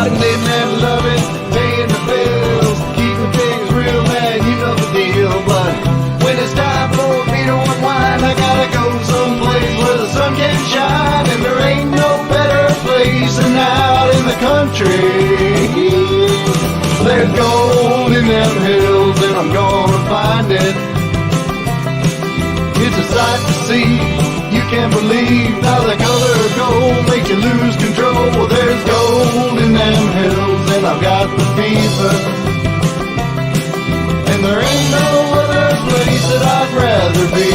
out and living and loving, paying the bills, keeping things real, man, you know the deal. But when it's time for me to unwind, I gotta go someplace where the sun can shine, and there ain't no better place than out in the country. There's gold in them hills, and I'm gonna find it. It's a sight to see, you can't believe how the color of gold makes you lose control. Well, there's gold in them hills, and I've got the fever. And there ain't no other place that I'd rather be.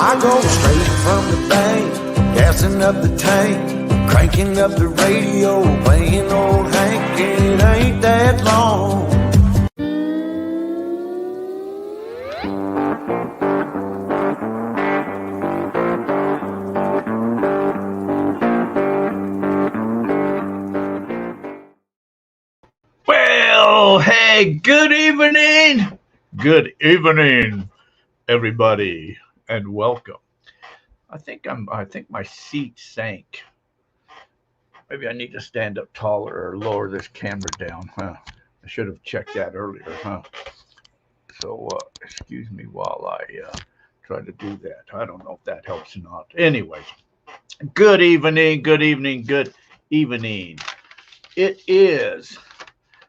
I go straight from the bank, gassing up the tank, cranking up the radio, playing old Hank. It ain't that long. Well, hey, good evening, everybody, and welcome. I think my seat sank. Maybe I need to stand up taller or lower this camera down. Huh? I should have checked that earlier, huh? So excuse me while I try to do that. I don't know if that helps or not. Anyways, good evening. It is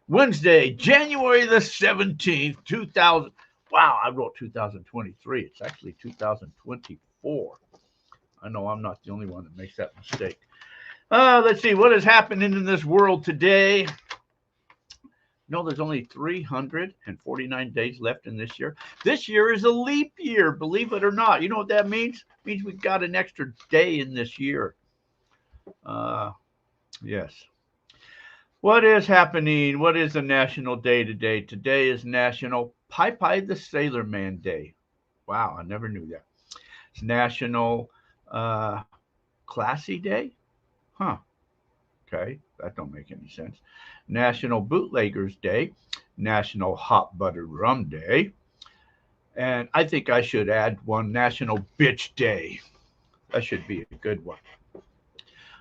Wednesday, January the 17th, 2000. Wow, I wrote 2023. It's actually 2024. I know I'm not the only one that makes that mistake. Let's see what is happening in this world today. No, there's only 349 days left in this year. This year is a leap year, believe it or not. You know what that means? It means we've got an extra day in this year. Yes. What is happening? What is the national day today? Today is National Popeye the Sailor Man Day. Wow, I never knew that. It's National Classy Day? Huh. Okay, that don't make any sense. National Bootleggers Day. National Hot Buttered Rum Day. And I think I should add one, National Bitch Day. That should be a good one.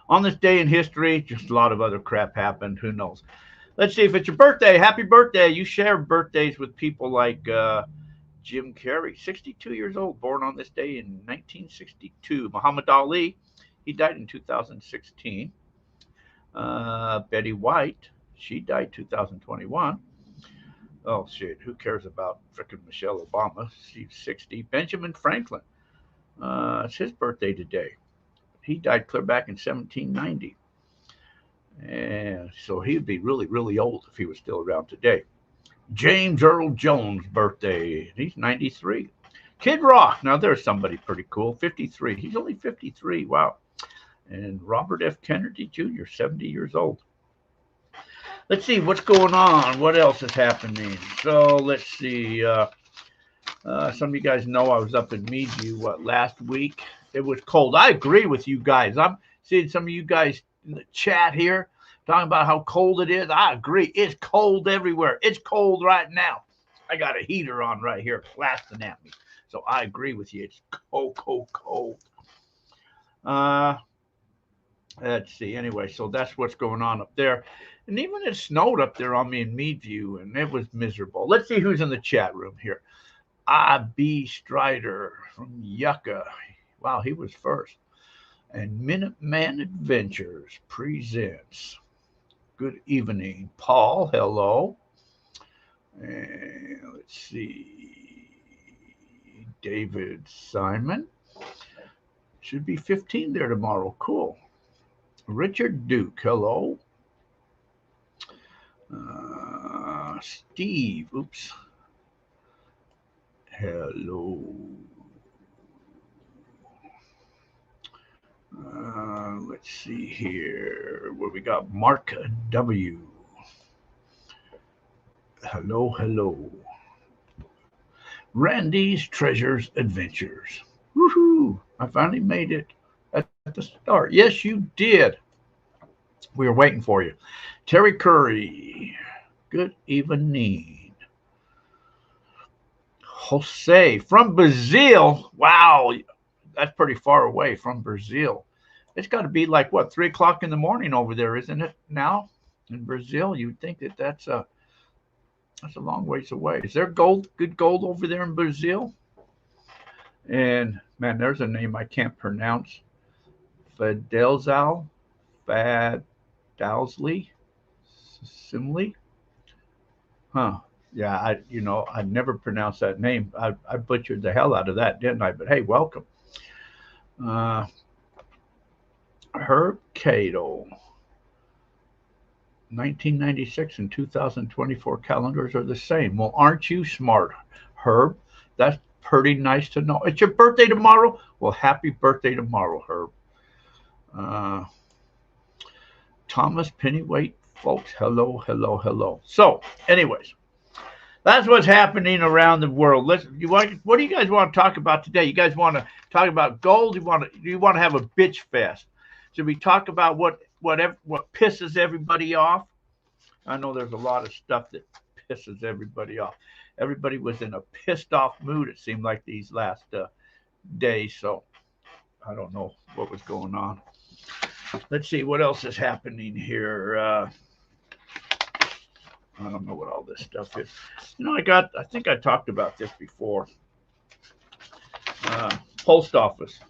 On this day in history, just a lot of other crap happened. Who knows? Let's see if it's your birthday. Happy birthday. You share birthdays with people like Jim Carrey, 62 years old, born on this day in 1962. Muhammad Ali, he died in 2016. Betty White, she died 2021. Oh, shit. Who cares about frickin' Michelle Obama? She's 60. Benjamin Franklin, it's his birthday today. He died clear back in 1790. And so he'd be really, really old if he was still around today. James Earl Jones' birthday. He's 93. Kid Rock. Now there's somebody pretty cool. 53. He's only 53. Wow. And Robert F. Kennedy Jr., 70 years old. Let's see what's going on. What else is happening? So let's see. Some of you guys know I was up in Meadview last week. It was cold. I agree with you guys. I'm seeing some of you guys in the chat here talking about how cold it is. I agree. It's cold everywhere. It's cold right now. I got a heater on right here blasting at me. So I agree with you. It's cold. Let's see. Anyway, so that's what's going on up there. And even it snowed up there on me in Meadview, and it was miserable. Let's see who's in the chat room here. I.B. Strider from Yucca. Wow, he was first. And Minuteman Adventures presents. Good evening, Paul. Hello. And let's see. David Simon. Should be 15 there tomorrow. Cool. Richard Duke. Hello. Steve. Oops. Hello. Let's see here where we got Mark W. Hello. Randy's Treasures Adventures. Woohoo! I finally made it at the start. Yes, you did. We were waiting for you. Terry Curry. Good evening. Jose from Brazil. Wow, that's pretty far away from Brazil. It's got to be like what 3 o'clock in the morning over there, isn't it? Now in Brazil, you'd think that that's a long ways away. Is there good gold over there in Brazil? And man, there's a name I can't pronounce. Fidelzal, Fadalsley, Simley. Huh. Yeah, I never pronounced that name. I butchered the hell out of that, didn't I? But hey, welcome. Uh, Herb Cato. 1996 and 2024 calendars are the same. Well, aren't you smart, Herb? That's pretty nice to know. It's your birthday tomorrow? Well, happy birthday tomorrow, Herb. Uh, Thomas Pennyweight, folks. Hello, hello, hello. So, anyways, that's what's happening around the world. What do you guys want to talk about today? You guys want to talk about gold? Do you want to have a bitch fest? Should we talk about what pisses everybody off? I know there's a lot of stuff that pisses everybody off. Everybody was in a pissed off mood, it seemed like, these last days. So I don't know what was going on. Let's see what else is happening here. I don't know what all this stuff is. I think I talked about this before. Post office.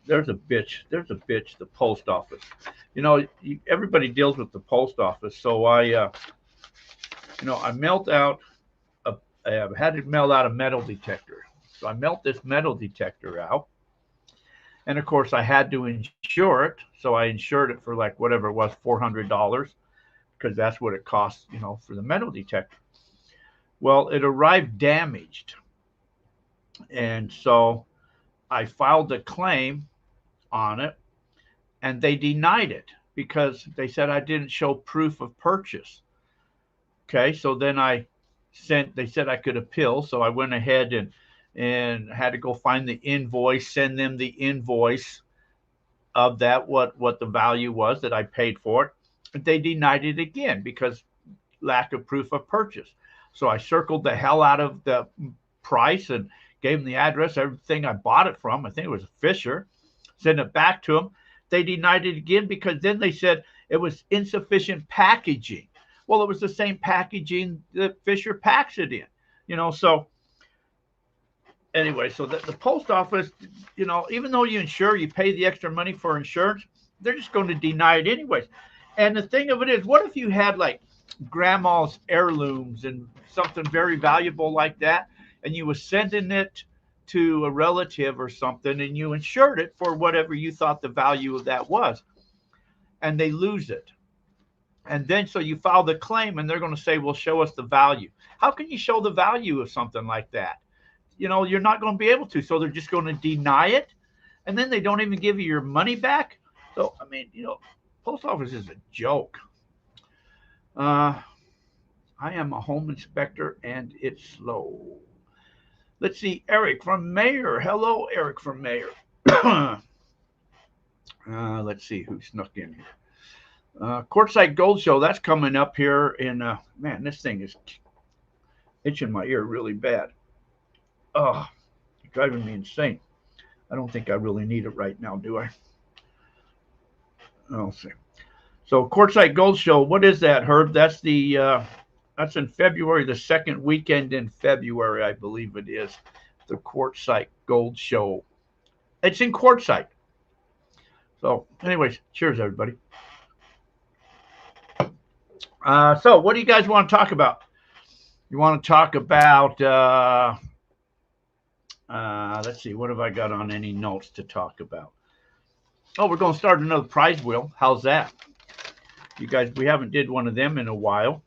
There's a bitch, the post office. Everybody deals with the post office. So I had to melt out a metal detector. So I melt this metal detector out. And of course I had to insure it. So I insured it for like whatever it was, $400, because that's what it costs, for the metal detector. Well, it arrived damaged. And so I filed a claim on it, and they denied it because they said I didn't show proof of purchase. Okay, so then they said I could appeal, so I went ahead and had to go find the invoice, send them the invoice of that, what the value was that I paid for it. But they denied it again because lack of proof of purchase. So I circled the hell out of the price and gave them the address, everything I bought it from. I think it was Fisher. Sent it back to them. They denied it again because then they said it was insufficient packaging. Well, it was the same packaging that Fisher packs it in, so anyway, so the post office, even though you insure, you pay the extra money for insurance, they're just going to deny it anyways. And the thing of it is, what if you had like grandma's heirlooms and something very valuable like that, and you were sending it to a relative or something, and you insured it for whatever you thought the value of that was, and they lose it. And then so you file the claim, and they're going to say, well, show us the value. How can you show the value of something like that? You're not going to be able to. So they're just going to deny it, and then they don't even give you your money back. So, I mean, post office is a joke. I am a home inspector, and it's slow. Let's see, Eric from Mayor. Hello, Eric from Mayor. Let's see who snuck in here. Quartzsite Gold Show, that's coming up here in, man, this thing is itching my ear really bad. Oh, it's driving me insane. I don't think I really need it right now, do I? I'll see. So Quartzsite Gold Show, what is that, Herb? That's that's in February, the second weekend in February, I believe it is, the Quartzsite Gold Show. It's in Quartzsite. So anyways, cheers, everybody. So what do you guys want to talk about? You want to talk about, let's see, what have I got on any notes to talk about? Oh, we're going to start another prize wheel. How's that? You guys, we haven't did one of them in a while.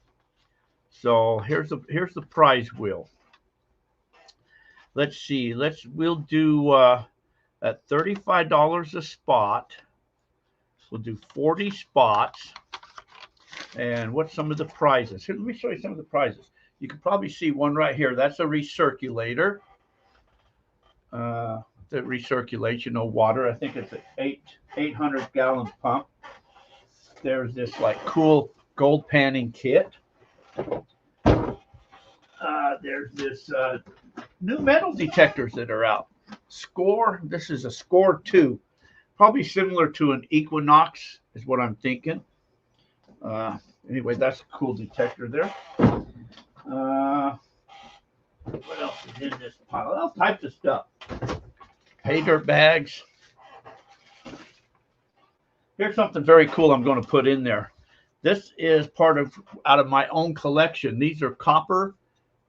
So here's the prize wheel. Let's see. We'll do at $35 a spot. We'll do 40 spots. And what's some of the prizes? Here, let me show you some of the prizes. You can probably see one right here. That's a recirculator. That recirculates, water. I think it's an 800-gallon pump. There's this like cool gold panning kit. There's this new metal detectors that are out. Score. This is a Score 2. Probably similar to an Equinox is what I'm thinking. Anyway, that's a cool detector there. What else is in this pile? All types of stuff. Pay dirt bags. Here's something very cool I'm going to put in there. This is out of my own collection. These are copper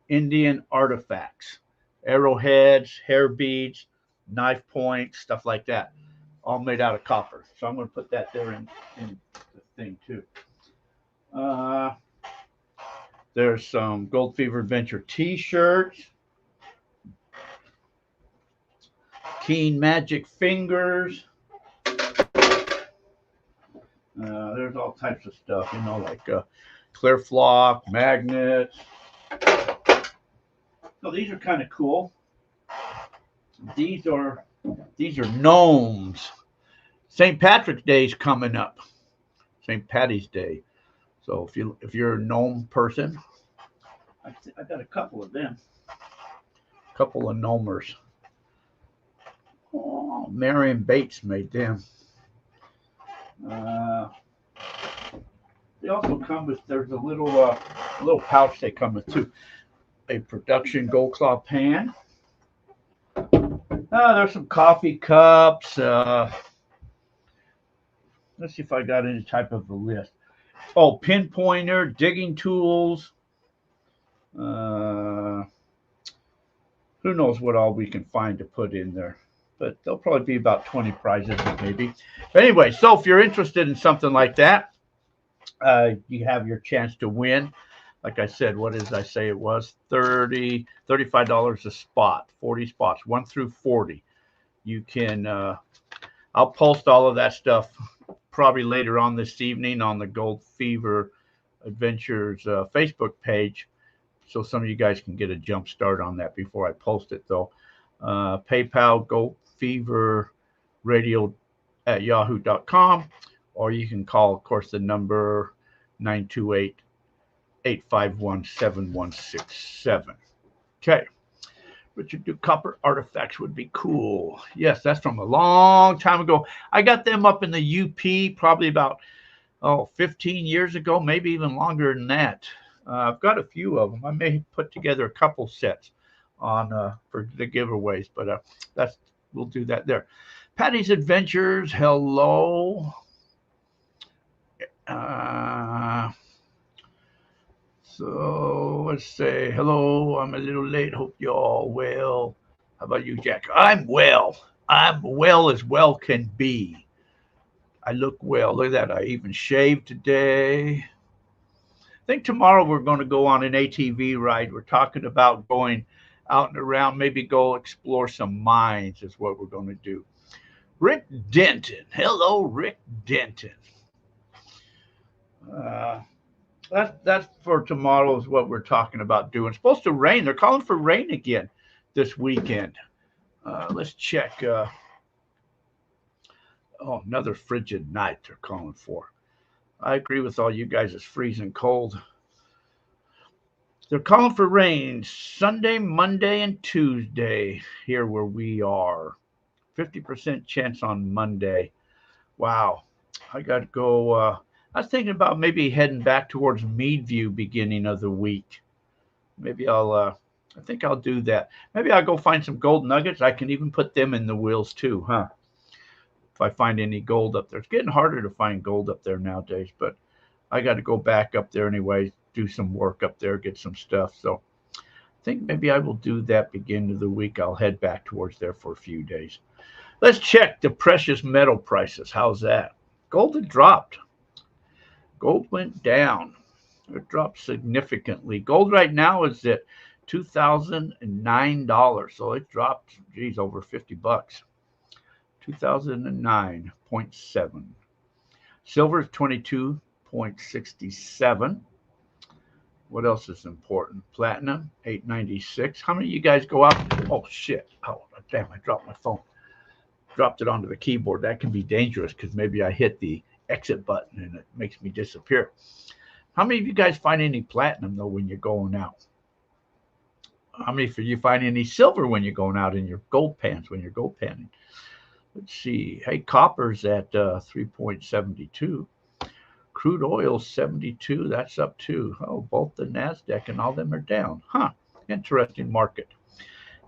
Indian artifacts. Arrowheads, hair beads, knife points, stuff like that. All made out of copper. So I'm going to put that there in the thing too. There's some Gold Fever Adventure t-shirts. Keen Magic Fingers. There's all types of stuff, like clear flock, magnets. So these are kind of cool. These are gnomes. St. Patrick's Day is coming up. St. Patty's Day. So if you're a gnome person, I got a couple of them. A couple of gnomers. Oh, Marion Bates made them. They also come with, there's a little pouch they come with too. A production gold claw pan. There's some coffee cups. Let's see if I got any type of a list. Oh, pinpointer, digging tools. Who knows what all we can find to put in there. But there'll probably be about 20 prizes maybe. But anyway, so if you're interested in something like that, you have your chance to win. Like I said, what did I say it was? $35 a spot, 40 spots, 1 through 40. You can, I'll post all of that stuff probably later on this evening on the Gold Fever Adventures Facebook page. So some of you guys can get a jump start on that before I post it though. PayPal, Gold Fever Radio at yahoo.com, or you can call, of course, the number 928-851-7167. Okay. Richard Duke copper artifacts would be cool. Yes, that's from a long time ago. I got them up in the UP probably about 15 years ago, maybe even longer than that. I've got a few of them. I may put together a couple sets on for the giveaways, but we'll do that there. Patty's Adventures, hello. So let's say hello. I'm a little late. Hope you're all well. How about you, Jack? I'm well. I'm well as well can be. I look well. Look at that. I even shaved today. I think tomorrow we're going to go on an ATV ride. We're talking about going out and around, maybe go explore some mines is what we're going to do. Rick Denton. Hello, Rick Denton. That's for tomorrow is what we're talking about doing. It's supposed to rain. They're calling for rain again this weekend. Let's check. Another frigid night they're calling for. I agree with all you guys. It's freezing cold. They're calling for rain Sunday, Monday, and Tuesday here where we are. 50% chance on Monday. Wow. I got to go. I was thinking about maybe heading back towards Meadview beginning of the week. Maybe I think I'll do that. Maybe I'll go find some gold nuggets. I can even put them in the wheels too, huh? If I find any gold up there. It's getting harder to find gold up there nowadays, but I got to go back up there anyway, do some work up there, get some stuff. So I think maybe I will do that beginning of the week. I'll head back towards there for a few days. Let's check the precious metal prices. How's that? Gold had dropped. Gold went down. It dropped significantly. Gold right now is at $2,009. So it dropped, geez, over $50. 2009.7. Silver is 22.67. What else is important? Platinum, 896. How many of you guys go out? Oh, shit. Oh, damn, I dropped my phone. Dropped it onto the keyboard. That can be dangerous because maybe I hit the exit button and it makes me disappear. How many of you guys find any platinum though when you're going out? How many of you find any silver when you're going out in your gold pans when you're gold panning? Let's see. Hey, copper's at 3.72. Crude oil 72. That's up too. Oh, both the Nasdaq and all them are down. Huh. Interesting market.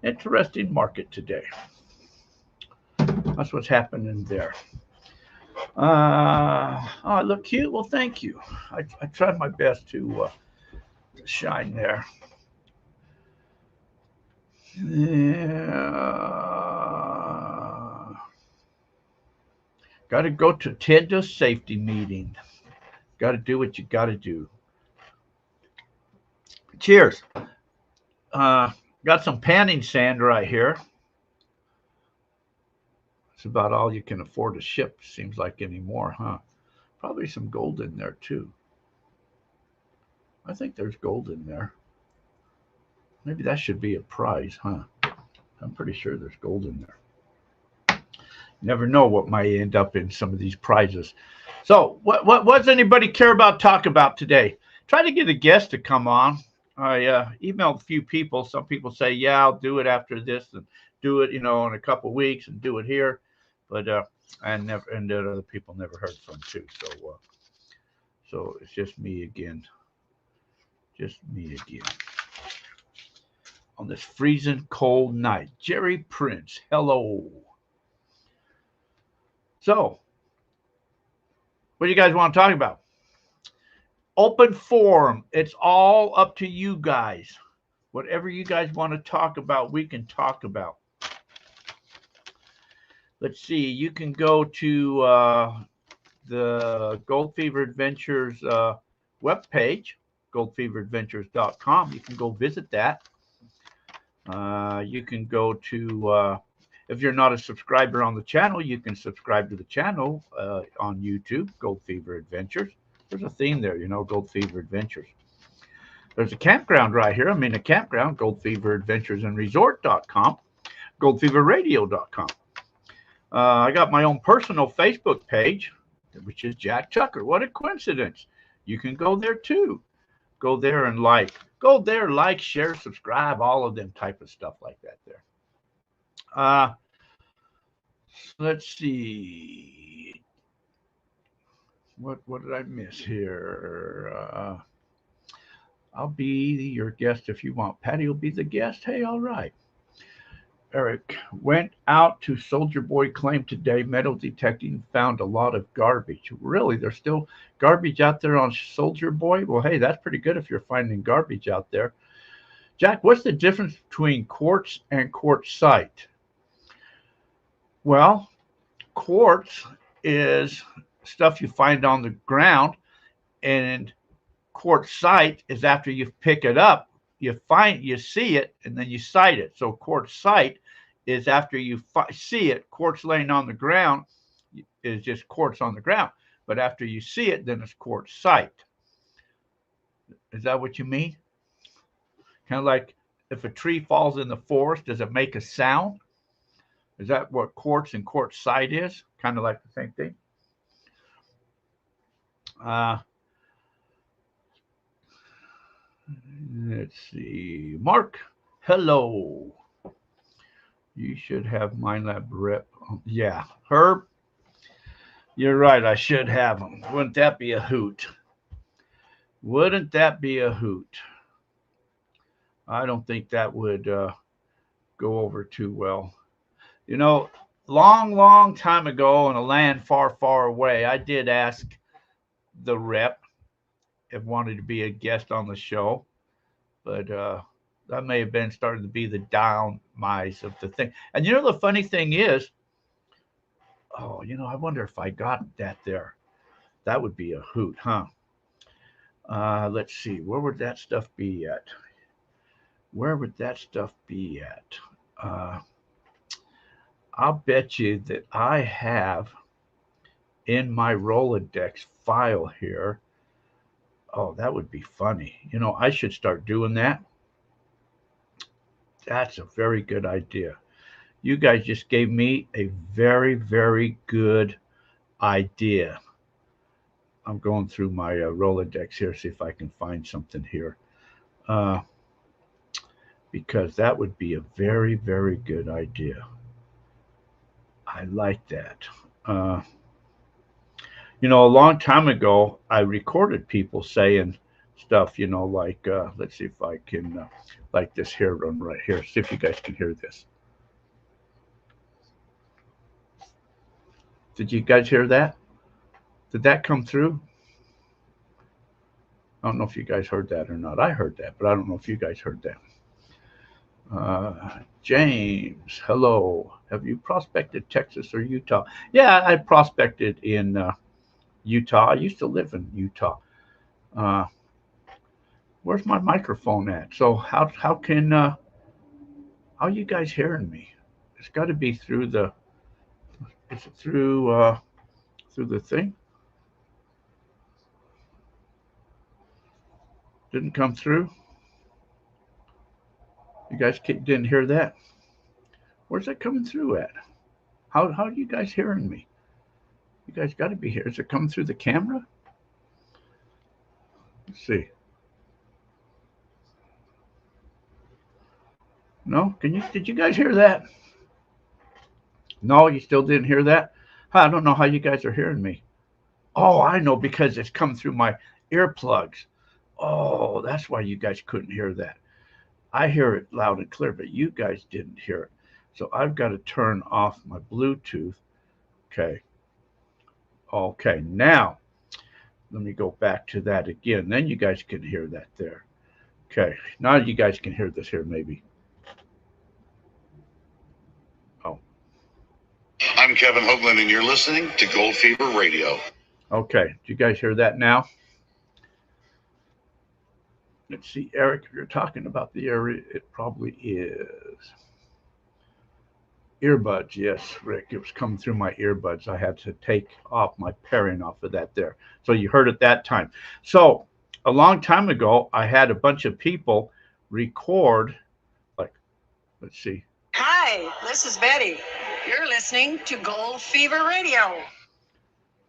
Interesting market today. That's what's happening there. Oh, I look cute. Well, thank you. I tried my best to shine there. Yeah. Got to go to attend a safety meeting. Got to do what you got to do. Cheers. Got some panning sand right here. It's about all you can afford to ship, seems like anymore, huh? Probably some gold in there too. I think there's gold in there. Maybe that should be a prize, huh? I'm pretty sure there's gold in there. You never know what might end up in some of these prizes. So what does anybody care about talk about today? Try to get a guest to come on. I emailed a few people. Some people say, yeah, I'll do it after this and do it, in a couple of weeks and do it here. But and other people never heard from too. So it's just me again. Just me again. On this freezing cold night. Jerry Prince, hello. So, what do you guys want to talk about? Open forum. It's all up to you guys. Whatever you guys want to talk about, we can talk about. Let's see. You can go to the Gold Fever Adventures webpage, goldfeveradventures.com. You can go visit that. You can go to, if you're not a subscriber on the channel, you can subscribe to the channel on YouTube, Gold Fever Adventures. There's a theme there, Gold Fever Adventures. There's a campground right here. I'm in a campground, goldfeveradventuresandresort.com, goldfeverradio.com. I got my own personal Facebook page, which is Jack Tucker. What a coincidence. You can go there too. Go there and like. Go there, like, share, subscribe, all of them type of stuff like that there. Let's see. What did I miss here? I'll be your guest if you want. Patty will be the guest. Hey, all right. Eric went out to Soldier Boy claim today, metal detecting, found a lot of garbage. Really? There's still garbage out there on Soldier Boy? Well, hey, that's pretty good if you're finding garbage out there. Jack, what's the difference between quartz and quartzite? Well, quartz is stuff you find on the ground, and quartzite is after you pick it up, you see it, and then you cite it. So quartzite is after you see it. Quartz laying on the ground is just quartz on the ground. But after you see it, then it's quartzite. Is that what you mean? Kind of like if a tree falls in the forest, does it make a sound? Is that what quartz and quartzite is? Kind of like the same thing. Let's see. Mark, hello. You should have MindLab rep. Yeah. Herb, you're right. I should have them. Wouldn't that be a hoot? Wouldn't that be a hoot? I don't think that would go over too well. Long time ago in a land far, far away, I did ask the rep if wanted to be a guest on the show, but that may have been starting to be the demise of the thing. And the funny thing is, I wonder if I got that there. That would be a hoot, huh? Let's see, where would that stuff be at? I'll bet you that I have in my Rolodex file here. Oh, that would be funny. I should start doing that. That's a very good idea. You guys just gave me a very, very good idea. I'm going through my Rolodex here, see if I can find something here. Uh, because that would be a very, very good idea. I like that. Uh, a long time ago, I recorded people saying stuff, like, let's see if I can, like this here one right here. See if you guys can hear this. Did you guys hear that? Did that come through? I don't know if you guys heard that or not. I heard that, but I don't know if you guys heard that. James, hello. Have you prospected Texas or Utah? Yeah, I prospected in Utah. I used to live in Utah. Uh, where's my microphone at? So how can how are you guys hearing me? It's got to be through the. Is it through the thing? Didn't come through. You guys didn't hear that. Where's that coming through at? How are you guys hearing me? You guys got to be here. Is it coming through the camera? Let's see. No? Did you guys hear that? No, you still didn't hear that? I don't know how you guys are hearing me. Oh, I know, because it's come through my earplugs. Oh, that's why you guys couldn't hear that. I hear it loud and clear, but you guys didn't hear it. So I've got to turn off my Bluetooth. Okay. Okay, now let me go back to that again. Then you guys can hear that there. Okay, now you guys can hear this here maybe. Oh. I'm Kevin Hoagland, and you're listening to Gold Fever Radio. Okay, do you guys hear that now? Let's see, Eric, if you're talking about the area, it probably is. Earbuds, yes, Rick, it was coming through my earbuds. I had to take off my pairing off of that there. So you heard it that time. So a long time ago, I had a bunch of people record, like, let's see. Hi, this is Betty. You're listening to Gold Fever Radio.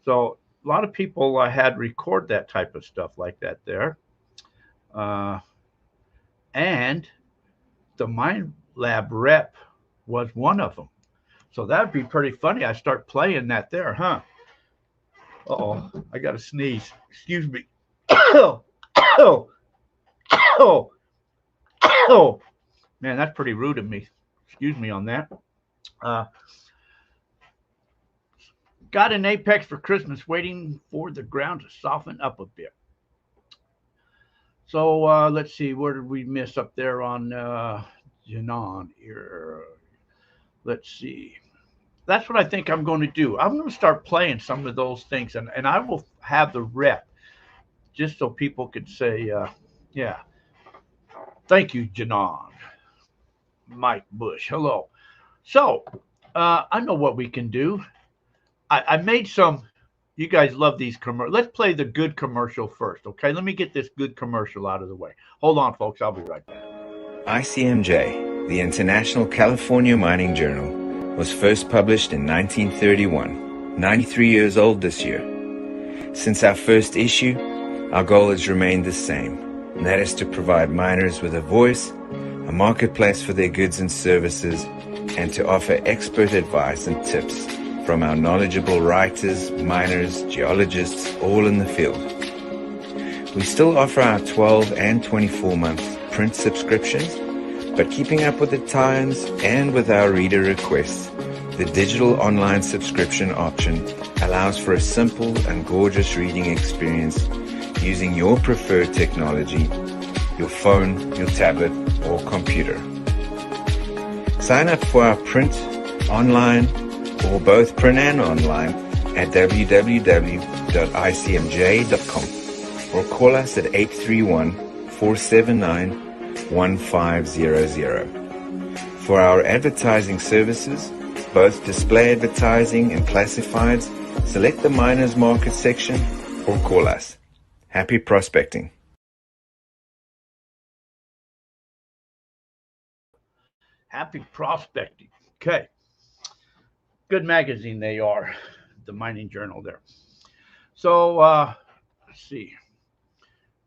So a lot of people I had record that type of stuff like that there. And the Mind Lab rep was one of them. So that'd be pretty funny. I start playing that there, huh? Uh-oh, I got to sneeze. Excuse me. Man, that's pretty rude of me. Excuse me on that. Got an apex for Christmas, waiting for the ground to soften up a bit. So let's see, where did we miss up there on Janon here? Let's see. That's what I think I'm going to do. I'm going to start playing some of those things, and I will have the rep just so people could say, yeah. Thank you, Janon. Mike Bush, hello. So I know what we can do. I made some. You guys love these commercials. Let's play the good commercial first, okay? Let me get this good commercial out of the way. Hold on, folks. I'll be right back. ICMJ, the International California Mining Journal, was first published in 1931, 93 years old this year. Since our first issue, our goal has remained the same, and that is to provide miners with a voice, a marketplace for their goods and services, and to offer expert advice and tips from our knowledgeable writers, miners, geologists, all in the field. We still offer our 12 and 24-month print subscriptions, but keeping up with the times and with our reader requests, the digital online subscription option allows for a simple and gorgeous reading experience using your preferred technology, your phone, your tablet, or computer. Sign up for our print, online, or both print and online at www.icmj.com or call us at 831-479-1500. For our advertising services, both display advertising and classifieds, select the Miners Market section or call us. Happy prospecting. Happy prospecting. Okay. Good magazine they are, the Mining Journal there. So let's see.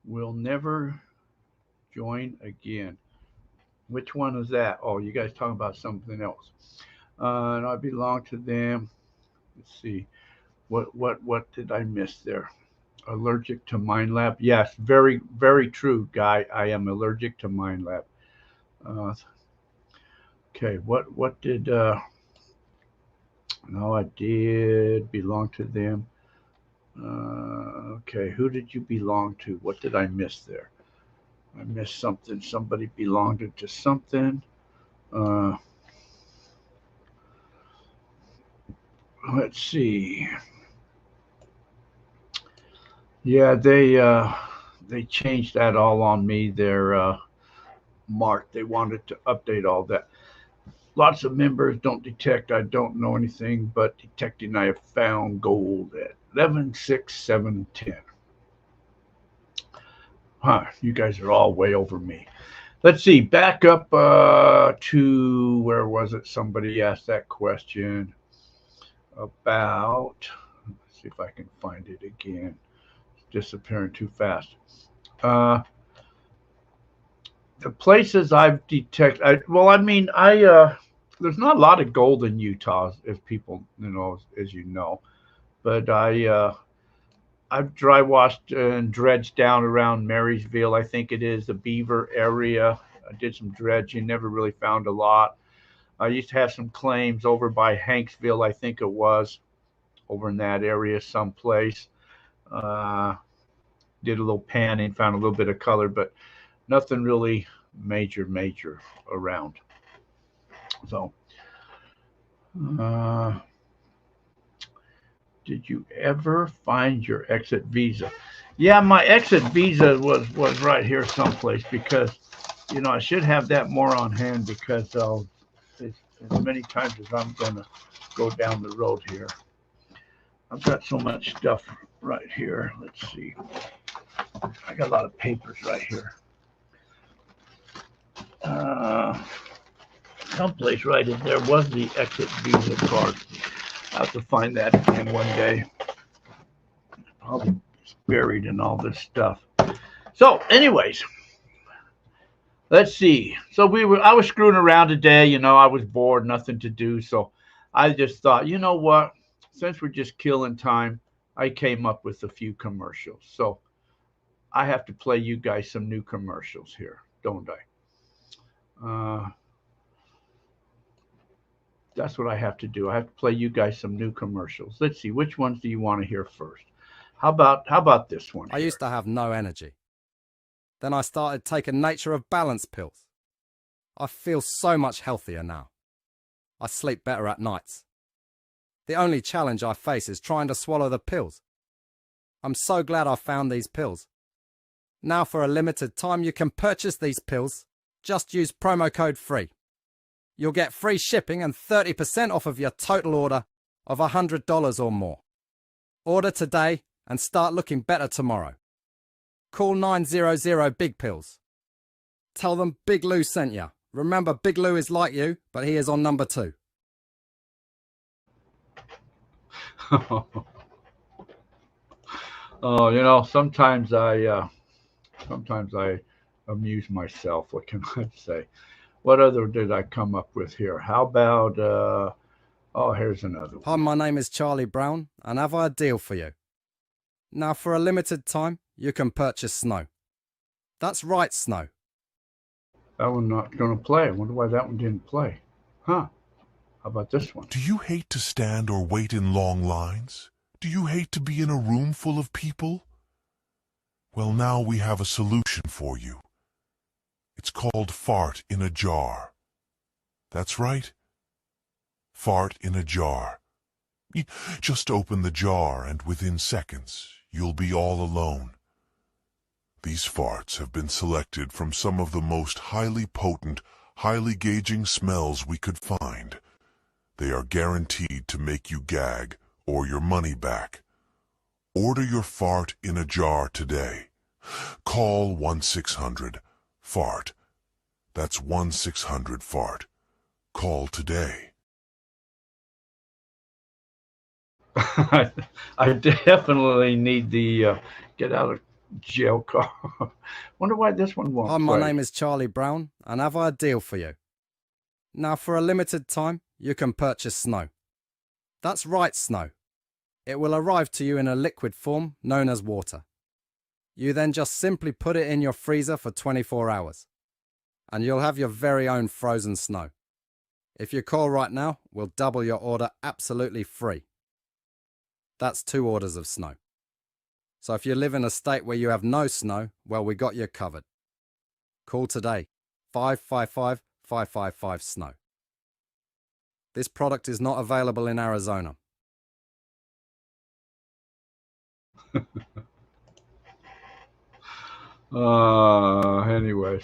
Will never join again. Which one is that? Oh, you guys talking about something else. And I belong to them. Let's see. What did I miss there? Allergic to Mind Lab. Yes, very, very true, Guy. I am allergic to Mind Lab. Uh, okay, what did no, I did belong to them. Okay, who did you belong to? What did I miss there? I missed something. Somebody belonged to something. Uh, let's see. Yeah, they changed that all on me. Their mark. They wanted to update all that. Lots of members don't detect. I don't know anything, but detecting I have found gold at 11, 6, 7, 10. Huh, you guys are all way over me. Let's see, back up to, where was it? Somebody asked that question about, let's see if I can find it again. It's disappearing too fast. The places I've detected, there's not a lot of gold in Utah, if people, as you know, but I've dry washed and dredged down around Marysville, I think it is, the Beaver area. I did some dredging, never really found a lot. I used to have some claims over by Hanksville, I think it was, over in that area someplace. Did a little panning, found a little bit of color, but nothing really major around. So, did you ever find your exit visa? Yeah, my exit visa was right here someplace, because I should have that more on hand, because as many times as I'm gonna go down the road here, I've got so much stuff right here. Let's see. I got a lot of papers right here. Someplace right in there was the exit visa card. I'll have to find that again one day. Probably it's buried in all this stuff. So, anyways, let's see. So I was screwing around today. I was bored, nothing to do. So I just thought, you know what? Since we're just killing time, I came up with a few commercials. So I have to play you guys some new commercials here, don't I? That's what I have to do. I have to play you guys some new commercials. Let's see, which ones do you want to hear first? How about this one? I used to have no energy. Then I started taking Nature of Balance pills. I feel so much healthier now. I sleep better at nights. The only challenge I face is trying to swallow the pills. I'm so glad I found these pills. Now for a limited time you can purchase these pills. Just use promo code FREE. You'll get free shipping and 30% off of your total order of $100 or more. Order today and start looking better tomorrow. Call 900-BIG-PILLS. Tell them Big Lou sent you. Remember, Big Lou is like you, but he is on number 2. Oh, sometimes I amuse myself. What can I say? What other did I come up with here? How about, here's another one. Hi, my name is Charlie Brown, and have I a deal for you? Now, for a limited time, you can purchase snow. That's right, snow. That one not going to play. I wonder why that one didn't play. Huh. How about this one? Do you hate to stand or wait in long lines? Do you hate to be in a room full of people? Well, now we have a solution for you. It's called Fart in a Jar. That's right. Fart in a jar. Just open the jar and within seconds, you'll be all alone. These farts have been selected from some of the most highly potent, highly gauging smells we could find. They are guaranteed to make you gag or your money back. Order your Fart in a Jar today. Call 1-600-FART. That's 1-600-FART. Call today. I definitely need the Get out of jail card. Wonder why this one won't Hi, play. my name is Charlie Brown, and have I a deal for you? Now, for a limited time, you can purchase snow. That's right, snow. It will arrive to you in a liquid form known as water. You then just simply put it in your freezer for 24 hours, and you'll have your very own frozen snow. If you call right now, we'll double your order absolutely free. That's 2 orders of snow. So if you live in a state where you have no snow, well, we got you covered. Call today, 555-555-SNOW. This product is not available in Arizona. Anyways.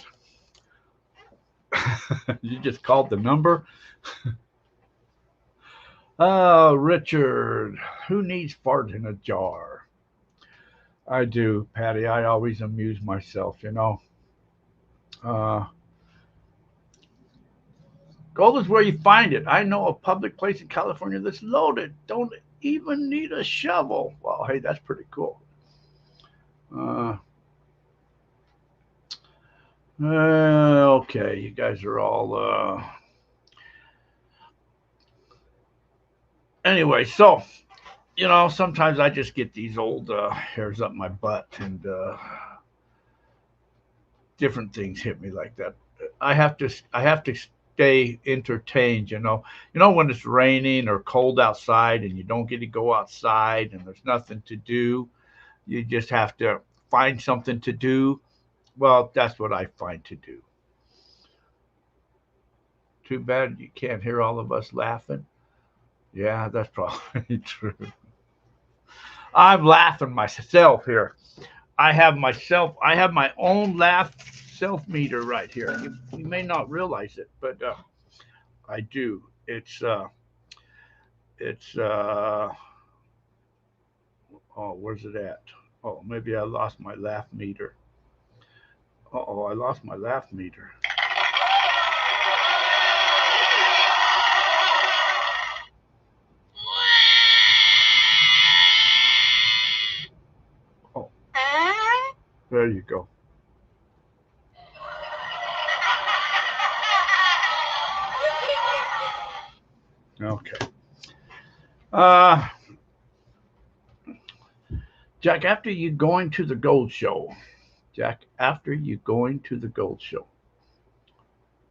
You just called the number? Oh, Richard, who needs fart in a jar? I do, Patty. I always amuse myself, you know. Gold is where you find it. I know a public place in California that's loaded. Don't even need a shovel. Well, hey, that's pretty cool. Okay, you guys are all. Anyway, so you know, sometimes I just get these old hairs up my butt, and different things hit me like that. I have to stay entertained. You know when it's raining or cold outside, and you don't get to go outside, and there's nothing to do. You just have to find something to do. Well, that's what I find to do. Too bad you can't hear all of us laughing. Yeah, that's probably true. I'm laughing myself here. I have my own laugh self meter right here. You may not realize it, but I do. It's oh, where's it at? Oh, maybe I lost my laugh meter. Oh, I lost my laugh meter. Oh, there you go. Okay. Jack, after you going to the gold show. Jack, after you going to the gold show.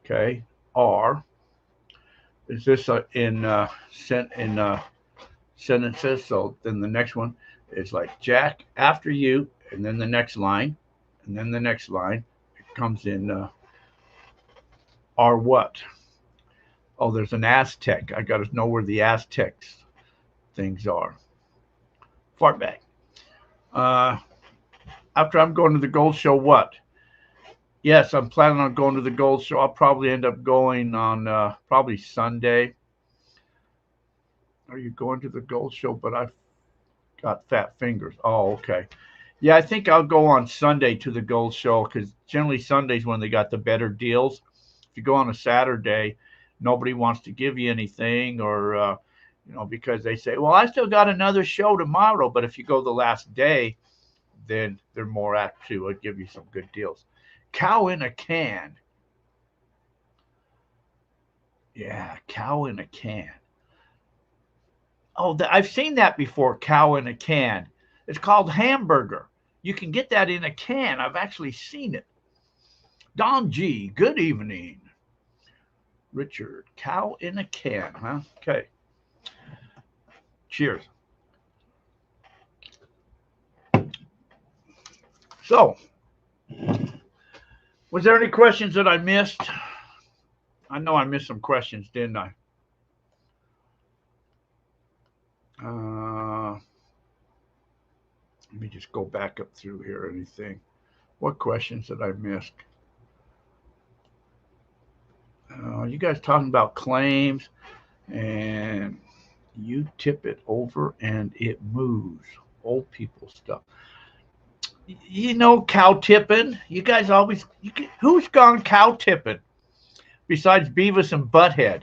Okay. Or is this in sentences? So then the next one is like Jack after you, and then the next line, and then the next line. It comes in or what? Oh, there's an Aztec. I got to know where the Aztecs things are. Fart bag. After I'm going to the gold show, what? Yes, I'm planning on going to the gold show. I'll probably end up going on probably Sunday. Are you going to the gold show? But I've got fat fingers. Oh, okay. Yeah, I think I'll go on Sunday to the gold show because generally Sunday's when they got the better deals. If you go on a Saturday, nobody wants to give you anything or, because they say, well, I still got another show tomorrow. But if you go the last day, then they're more apt to give you some good deals. Cow in a can. Yeah, cow in a can. Oh, I've seen that before, cow in a can. It's called hamburger. You can get that in a can. I've actually seen it. Don G, good evening. Richard, cow in a can, huh? Okay. Cheers. So, was there any questions that I missed? I know I missed some questions, didn't I? Let me just go back up through here. Anything? What questions did I miss? You guys talking about claims, and you tip it over and it moves. Old people stuff. Cow tipping. You guys always. Who's gone cow tipping besides Beavis and Butthead?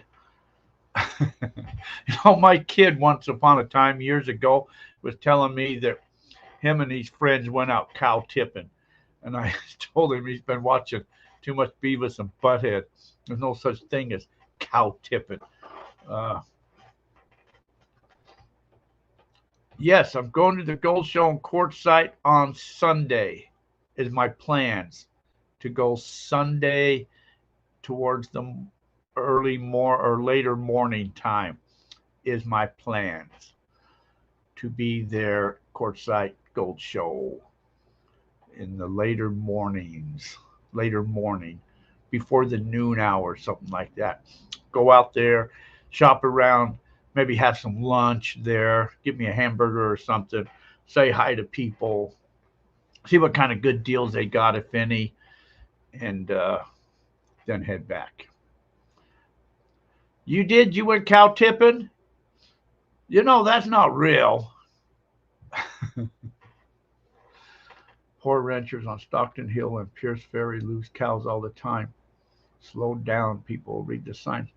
My kid once upon a time years ago was telling me that him and his friends went out cow tipping. And I told him he's been watching too much Beavis and Butthead. There's no such thing as cow tipping. Yes, I'm going to the Gold Show in Quartzsite on Sunday. Is my plans to go Sunday towards the later morning time. Is my plans to be there Quartzsite Gold Show in the later morning, before the noon hour, something like that. Go out there, shop around, maybe have some lunch there, get me a hamburger or something, say hi to people, see what kind of good deals they got, if any, and then head back. You went cow tipping? That's not real. Poor ranchers on Stockton Hill and Pierce Ferry lose cows all the time. Slow down, people. Read the signs.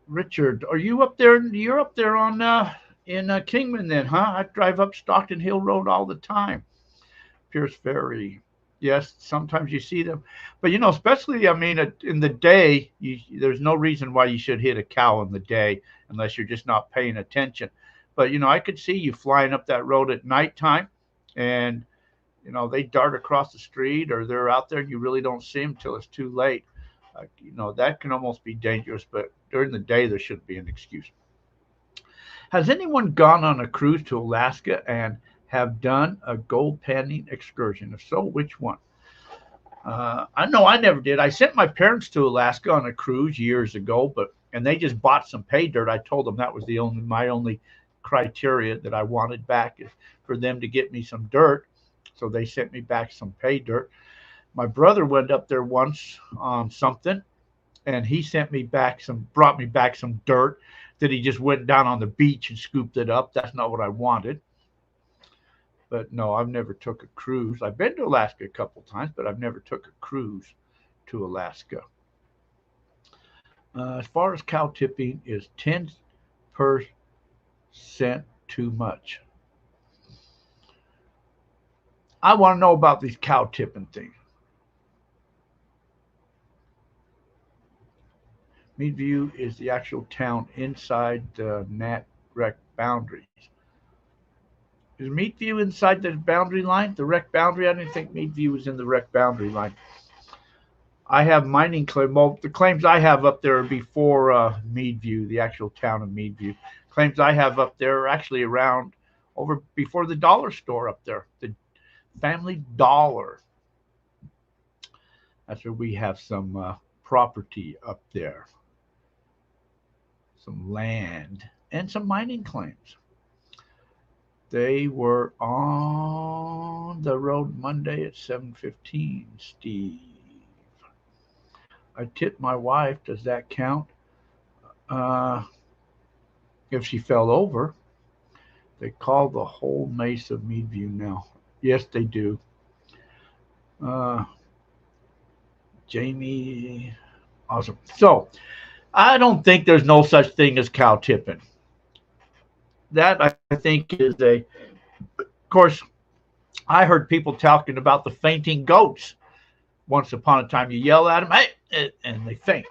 Richard, are you up there? You're up there in Kingman then, huh? I drive up Stockton Hill Road all the time. Pierce Ferry. Yes, sometimes you see them. But, especially, in the day, there's no reason why you should hit a cow in the day unless you're just not paying attention. But, I could see you flying up that road at nighttime and, they dart across the street or they're out there and you really don't see them till it's too late. That can almost be dangerous, but during the day, there shouldn't be an excuse. Has anyone gone on a cruise to Alaska and have done a gold panning excursion? If so, which one? I know I never did. I sent my parents to Alaska on a cruise years ago, and they just bought some pay dirt. I told them that was my only criteria that I wanted back is for them to get me some dirt. So they sent me back some pay dirt. My brother went up there once on something, and he brought me back some dirt that he just went down on the beach and scooped it up. That's not what I wanted. But no, I've never took a cruise. I've been to Alaska a couple times, but I've never took a cruise to Alaska. As far as cow tipping, is 10% too much? I want to know about these cow tipping things. Meadview is the actual town inside the Nat Rec boundaries. Is Meadview inside the boundary line? The rec boundary? I didn't think Meadview was in the rec boundary line. I have mining claims. Well, the claims I have up there are before Meadview, the actual town of Meadview. Claims I have up there are actually around over before the dollar store up there, the Family Dollar. That's where we have some property up there, some land, and some mining claims. They were on the road Monday at 7:15, Steve. I tipped my wife. Does that count? If she fell over, they call the whole Mesa Meadview now. Yes, they do. Jamie, awesome. So, I don't think there's no such thing as cow tipping. That I think is of course, I heard people talking about the fainting goats. Once upon a time, you yell at them, hey, and they faint.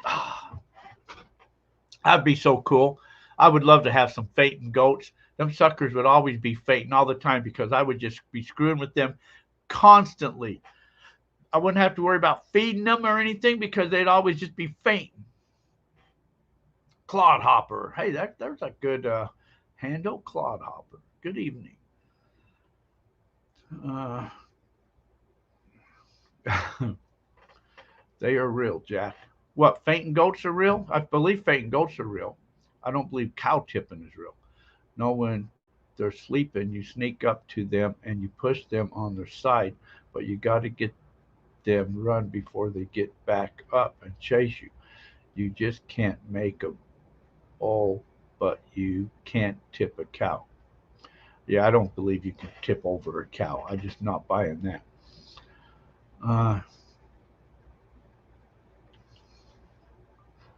That'd be so cool. I would love to have some fainting goats. Them suckers would always be fainting all the time because I would just be screwing with them constantly. I wouldn't have to worry about feeding them or anything because they'd always just be fainting. Clodhopper. Hey, there's a good handle. Clodhopper. Good evening. They are real, Jack. What, fainting goats are real? I believe fainting goats are real. I don't believe cow tipping is real. No, when they're sleeping, you sneak up to them and you push them on their side, but you got to get them run before they get back up and chase you. You just can't make a bull, but you can't tip a cow. Yeah, I don't believe you can tip over a cow. I'm just not buying that.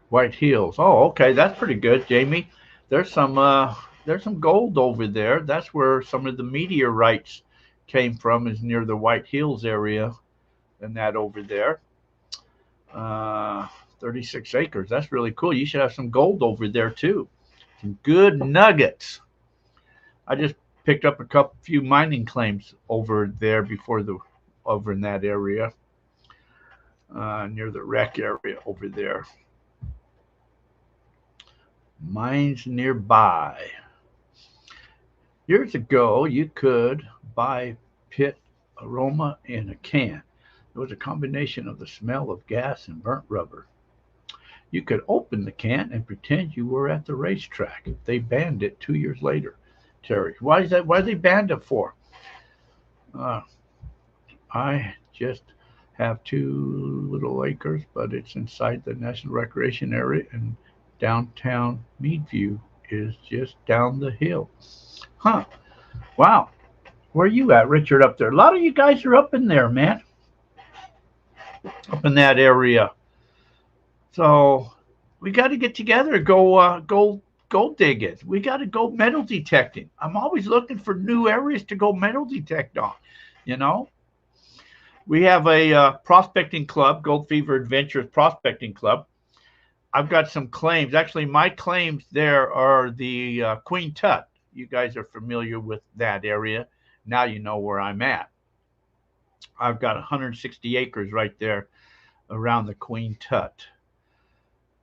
White heels. Oh, okay, that's pretty good, Jamie. There's some there's some gold over there. That's where some of the meteorites came from, is near the White Hills area, and that over there. 36 acres. That's really cool. You should have some gold over there too. Some good nuggets. I just picked up a few mining claims over there over in that area, near the wreck area over there. Mines nearby. Years ago, you could buy pit aroma in a can. It was a combination of the smell of gas and burnt rubber. You could open the can and pretend you were at the racetrack. They banned it 2 years later. Terry, why is that? Why they banned it for? I just have 2 little acres, but it's inside the National Recreation Area, and downtown Meadview is just down the hill. Huh. Wow. Where are you at, Richard, up there? A lot of you guys are up in there, man. Up in that area. So we got to get together, go gold digging. We got to go metal detecting. I'm always looking for new areas to go metal detect on, you know. We have a prospecting club, Gold Fever Adventures Prospecting Club. I've got some claims. Actually, my claims there are the Queen Tut. You guys are familiar with that area. Now you know where I'm at. I've got 160 acres right there around the Queen Tut.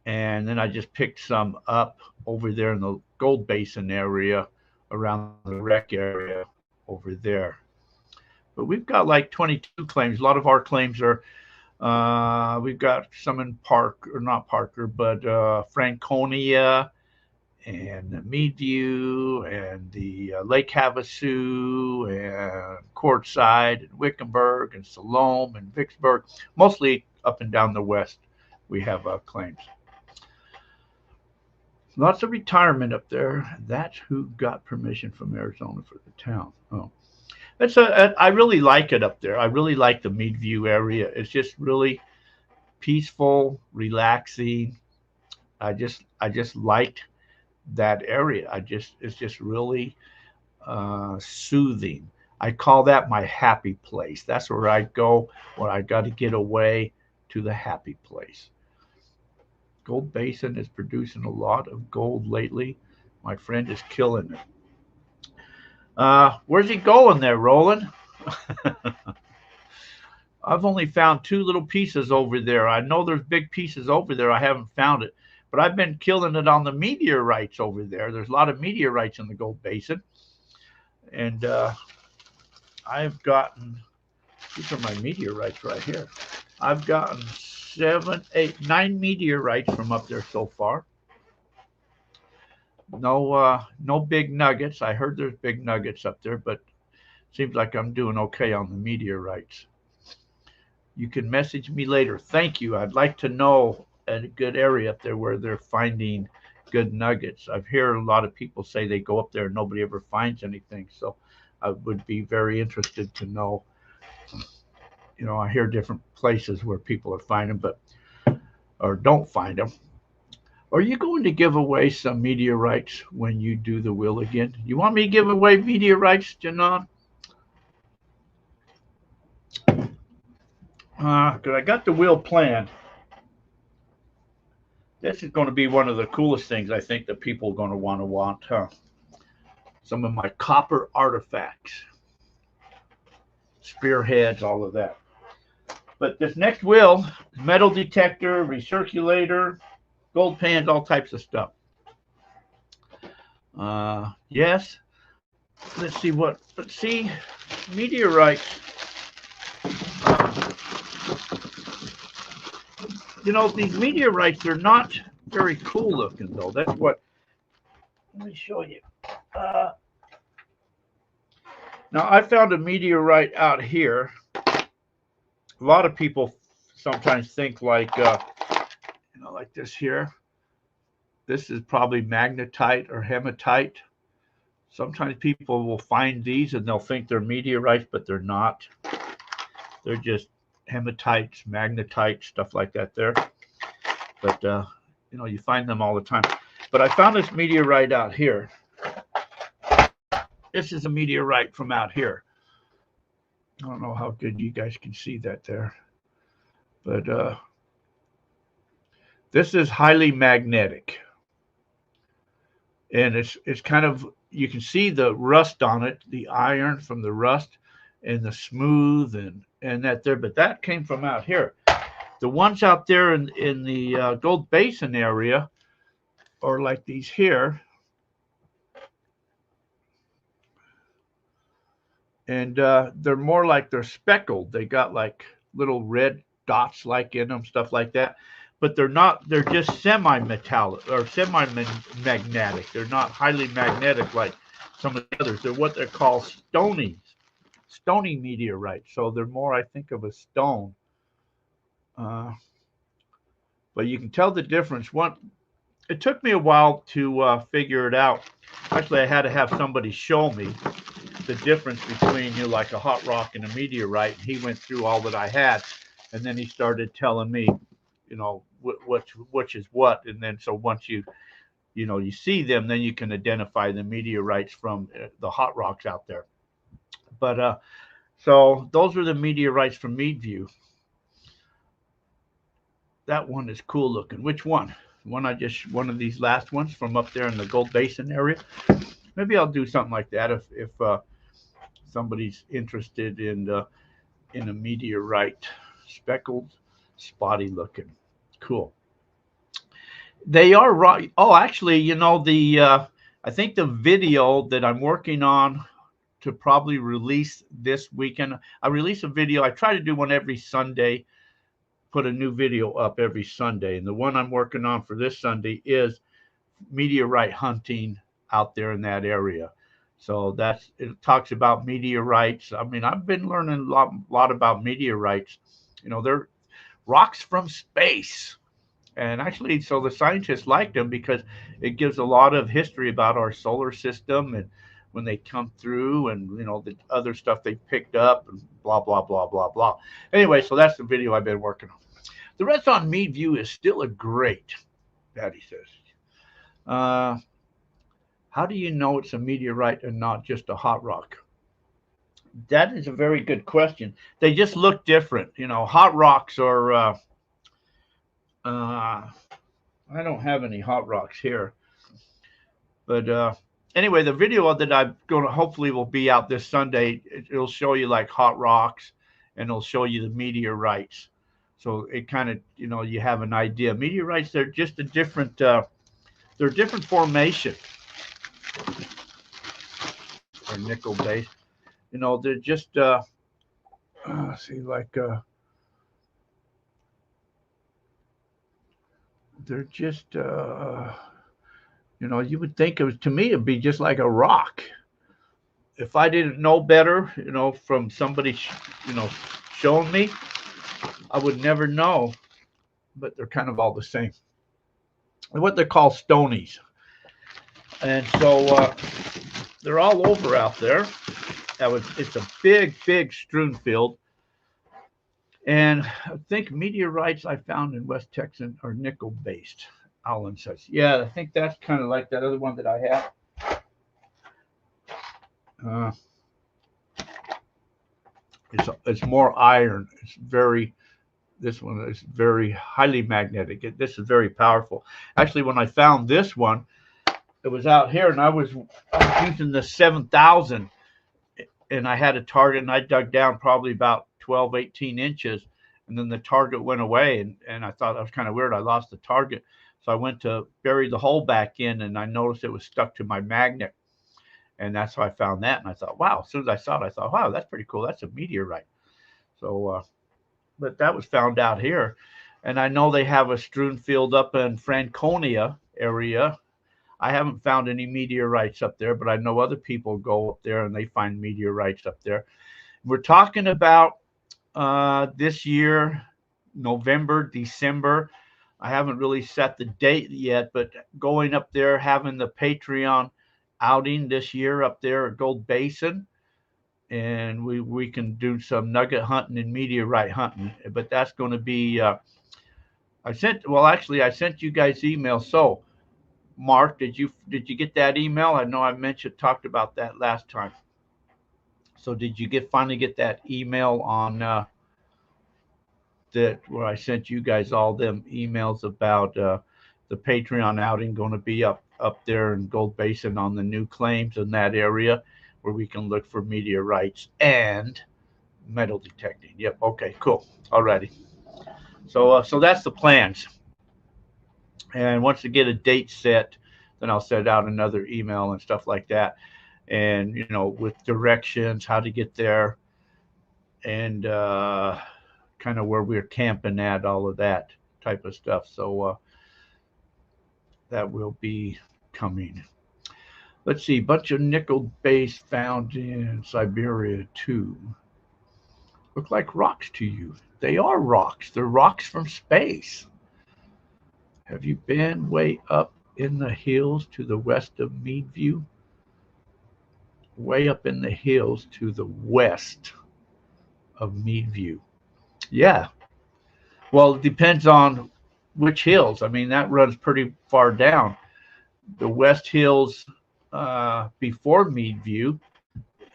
And then I just picked some up over there in the Gold Basin area around the wreck area over there. But we've got like 22 claims. A lot of our claims are, we've got some in not Parker, but Franconia and Meadview and the Lake Havasu and Quartzsite and Wickenburg and Siloam and Vicksburg. Mostly up and down the west we have claims. Lots of retirement up there. That's who got permission from Arizona for the town. Oh, I really like it up there. I really like the Meadview area. It's just really peaceful, relaxing. I just liked that area. It's just really soothing. I call that my happy place. That's where I go when I got to get away to the happy place. Gold Basin is producing a lot of gold lately. My friend is killing it. Where's he going there, Roland? I've only found 2 little pieces over there. I know there's big pieces over there. I haven't found it. But I've been killing it on the meteorites over there. There's a lot of meteorites in the Gold Basin. And I've gotten, these are my meteorites right here. I've gotten 7, 8, 9 meteorites from up there so far. No big nuggets. I heard there's big nuggets up there, but seems like I'm doing okay on the meteorites. You can message me later. Thank you. I'd like to know a good area up there where they're finding good nuggets. I've heard a lot of people say they go up there and nobody ever finds anything. So I would be very interested to know. You know, I hear different places where people are finding them, or don't find them. Are you going to give away some meteorites when you do the wheel again? You want me to give away meteorites, Janon? Because I got the wheel planned. This is going to be one of the coolest things I think that people are going to want, huh? Some of my copper artifacts, spearheads, all of that. But this next wheel, metal detector, recirculator, gold pans, all types of stuff. Yes. Let's see meteorites. You know, these meteorites, they're not very cool looking, though. That's what, let me show you. Now, I found a meteorite out here. A lot of people sometimes think like, like this here. This is probably magnetite or hematite. Sometimes people will find these and they'll think they're meteorites, but they're not. They're just hematites, magnetite, stuff like that there. But, you find them all the time. But I found this meteorite out here. This is a meteorite from out here. I don't know how good you guys can see that there, but this is highly magnetic, and it's kind of, you can see the rust on it, the iron from the rust, and the smooth and that there. But that came from out here. The ones out there in the Gold Basin area are like these here, and they're more like they're speckled. They got like little red dots like in them, stuff like that. But they're not. They're just semi-metallic or semi-magnetic. They're not highly magnetic like some of the others. They're what they're called stony meteorites. So they're more, I think, of a stone. But you can tell the difference. It took me a while to figure it out. Actually, I had to have somebody show me the difference between, like a hot rock and a meteorite. He went through all that I had, and then he started telling me, which is what. And then so once you see them, then you can identify the meteorites from the hot rocks out there. But so those are the meteorites from Meadview. That one is cool looking. Which one? One of these last ones from up there in the Gold Basin area. Maybe I'll do something like that if somebody's interested in a meteorite, speckled, spotty looking. Cool. They are right. Oh, actually, I think the video that I'm working on to probably release this weekend. I release a video. I try to do one every Sunday. Put a new video up every Sunday, and the one I'm working on for this Sunday is meteorite hunting out there in that area. So it talks about meteorites. I mean, I've been learning a lot about meteorites. They're rocks from space, and actually, so the scientists like them because it gives a lot of history about our solar system and when they come through, and the other stuff they picked up, and blah blah blah blah blah. Anyway, so that's the video I've been working on. The rest on Meadview is still a great, Patty says. How do you know it's a meteorite and not just a hot rock? That is a very good question. They just look different. Hot rocks are, I don't have any hot rocks here. But anyway, the video that I'm going to hopefully will be out this Sunday. It'll show you like hot rocks, and it'll show you the meteorites. So it kind of, you have an idea. Meteorites, they're just a different, they're different formation. Or nickel based. They're just, they're just, you would think to me, it'd be just like a rock. If I didn't know better, from somebody, showing me, I would never know, but they're kind of all the same. What they're called stonies. And so they're all over out there. It's a big, big strewn field. And I think meteorites I found in West Texas are nickel based. Alan says, yeah, I think that's kind of like that other one that I have. It's more iron. This one is very highly magnetic. This is very powerful. Actually, when I found this one, it was out here, and I was using the 7000, and I had a target, and I dug down probably about 12, 18 inches, and then the target went away, and I thought that was kind of weird. I lost the target. So I went to bury the hole back in, and I noticed it was stuck to my magnet, and that's how I found that. And I thought, wow, as soon as I saw it, I thought, wow, that's pretty cool. That's a meteorite. So, but that was found out here. And I know they have a strewn field up in Franconia area. I haven't found any meteorites up there, but I know other people go up there and they find meteorites up there. We're talking about this year, November, December. I haven't really set the date yet, but going up there, having the Patreon outing this year up there at Gold Basin, and we can do some nugget hunting and meteorite hunting. But that's going to be I sent you guys email. So Mark, did you get that email? I know I talked about that last time. So did you finally get that email on that where I sent you guys all them emails about the Patreon outing going to be up there in Gold Basin on the new claims in that area where we can look for meteorites and metal detecting. Yep. Okay. Cool. Alrighty. So that's the plans. And once I get a date set, then I'll send out another email and stuff like that. And with directions, how to get there, and kind of where we're camping at, all of that type of stuff. So that will be coming. Let's see, bunch of nickel base found in Siberia too. Look like rocks to you. They are rocks. They're rocks from space. Have you been way up in the hills to the west of Meadview? Way up in the hills to the west of Meadview. Yeah. Well, it depends on which hills. I mean, that runs pretty far down. The West Hills before Meadview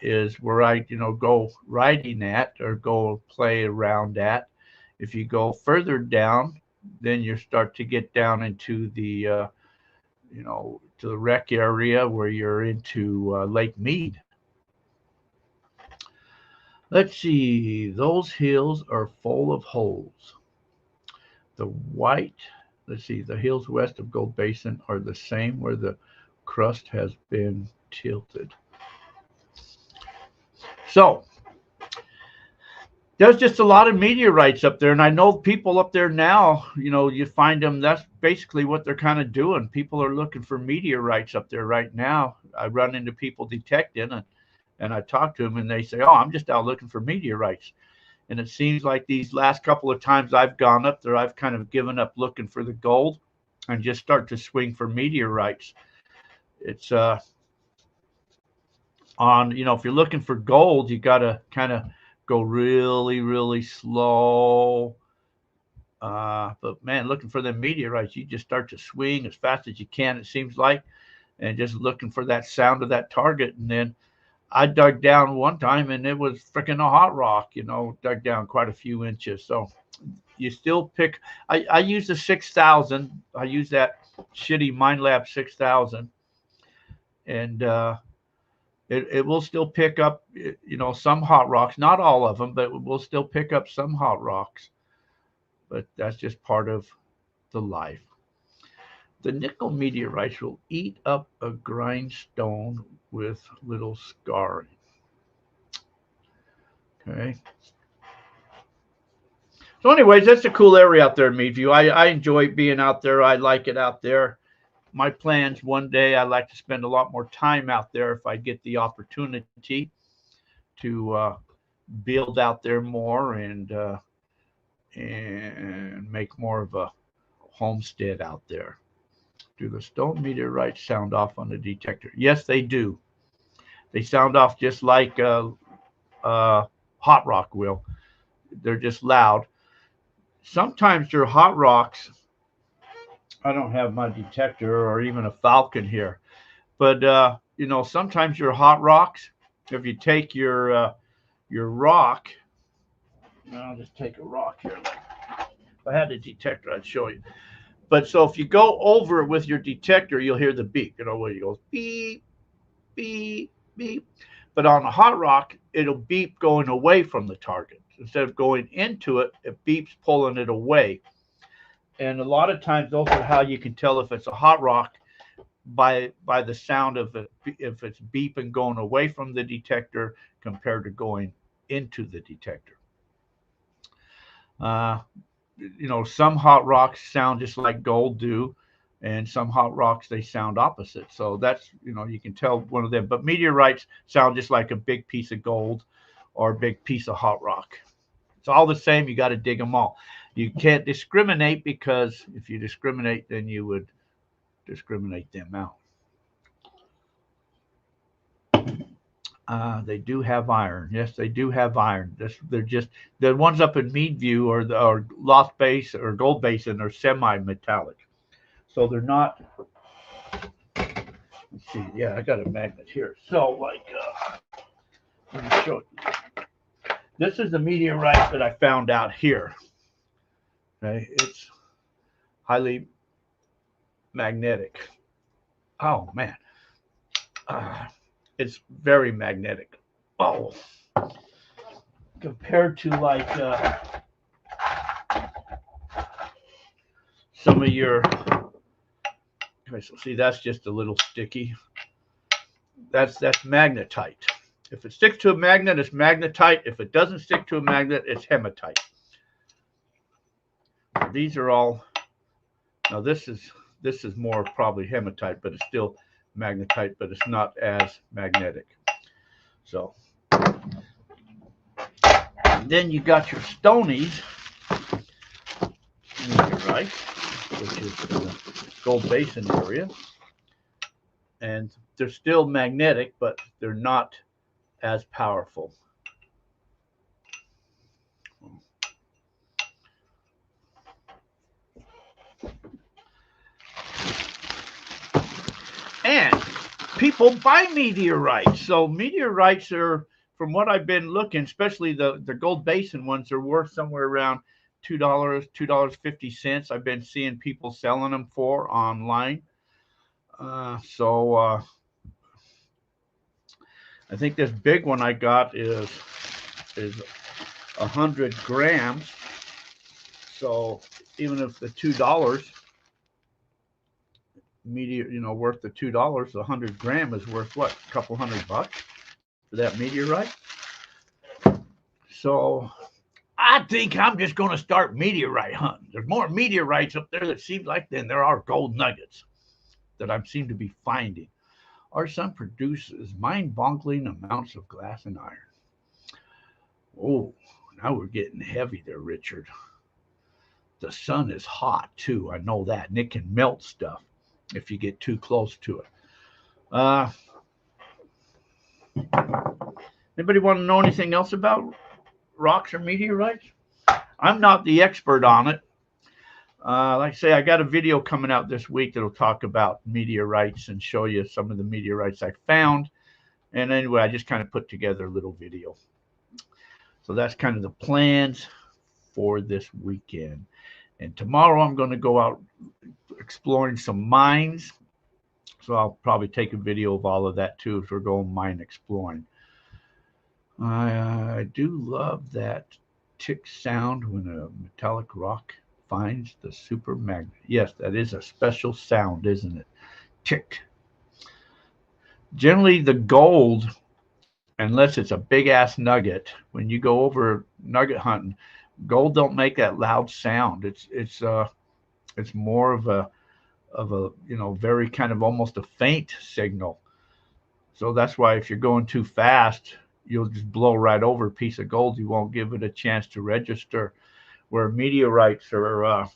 is where I, go riding at or go play around at. If you go further down, then you start to get down into the, to the rec area where you're into Lake Mead. Let's see, those hills are full of holes. The hills west of Gold Basin are the same where the crust has been tilted. So there's just a lot of meteorites up there, and I know people up there now, you find them, that's basically what they're kind of doing. People are looking for meteorites up there right now. I run into people detecting, and I talk to them, and they say, oh, I'm just out looking for meteorites. And it seems like these last couple of times I've gone up there, I've kind of given up looking for the gold and just start to swing for meteorites. It's if you're looking for gold, you got to kind of go really, really slow. But man, looking for the meteorites, you just start to swing as fast as you can, it seems like, and just looking for that sound of that target. And then I dug down one time and it was freaking a hot rock, dug down quite a few inches. So you still pick, I use the 6000. I use that shitty MineLab 6000. And it will still pick up, some hot rocks, not all of them, but it will still pick up some hot rocks. But that's just part of the life. The nickel meteorites will eat up a grindstone with little scarring. Okay. So anyways, that's a cool area out there in Meadview. I enjoy being out there. I like it out there. My plans one day, I'd like to spend a lot more time out there if I get the opportunity to build out there more and make more of a homestead out there. Do the stone meteorites sound off on the detector? Yes, they do. They sound off just like hot rock will. They're just loud. Sometimes your hot rocks, I don't have my detector or even a Falcon here, but sometimes your hot rocks, if you take your rock, I'll just take a rock here. If I had a detector, I'd show you. But so if you go over it with your detector, you'll hear the beep, where it goes beep, beep, beep. But on a hot rock, it'll beep going away from the target. Instead of going into it, it beeps pulling it away. And a lot of times, those are how you can tell if it's a hot rock by the sound of it, if it's beeping going away from the detector compared to going into the detector. Some hot rocks sound just like gold do, and some hot rocks, they sound opposite. So that's, you can tell one of them. But meteorites sound just like a big piece of gold or a big piece of hot rock. It's all the same. You got to dig them all. You can't discriminate, because if you discriminate, then you would discriminate them out. They do have iron. Yes, they do have iron. They're just the ones up in Meadview or Lost Base or Gold Basin are semi-metallic, so they're not let's see. Yeah, I got a magnet here. So, like, let me show you. This is the meteorite that I found out here. Okay, it's highly magnetic. Oh man, it's very magnetic. Oh, compared to like some of your. Okay, so see, that's just a little sticky. That's magnetite. If it sticks to a magnet, it's magnetite. If it doesn't stick to a magnet, it's hematite. These are all. Now this is more probably hematite, but it's still magnetite, but it's not as magnetic. So then you got your stonies meteorite, which is in the Gold Basin area, and they're still magnetic, but they're not as powerful. And people buy meteorites. So meteorites are, from what I've been looking, especially the Gold Basin ones, are worth somewhere around $2, $2.50. I've been seeing people selling them for online. So I think this big one I got is 100 grams. So even if the $2 worth the $2, 100 gram is worth what? A couple $100 for that meteorite. So I think I'm just going to start meteorite hunting. There's more meteorites up there that seem like than there are gold nuggets that I seem to be finding. Our sun produces mind-boggling amounts of glass and iron. Oh, now we're getting heavy there, Richard. The sun is hot too. I know that, and it can melt stuff if you get too close to it. Anybody want to know anything else about rocks or meteorites? I'm not the expert on it. Like I say, I got a video coming out this week that'll talk about meteorites and show you some of the meteorites I found. And anyway, I just kind of put together a little video. So that's kind of the plans for this weekend. And tomorrow I'm going to go out exploring some mines. So I'll probably take a video of all of that too if we're going mine exploring. I do love that tick sound when a metallic rock finds the super magnet. Yes, that is a special sound, isn't it? Tick. Generally, the gold, unless it's a big ass nugget, when you go over nugget hunting, gold don't make that loud sound. It's more of a very kind of almost a faint signal. So that's why if you're going too fast, you'll just blow right over a piece of gold. You won't give it a chance to register. Where meteorites are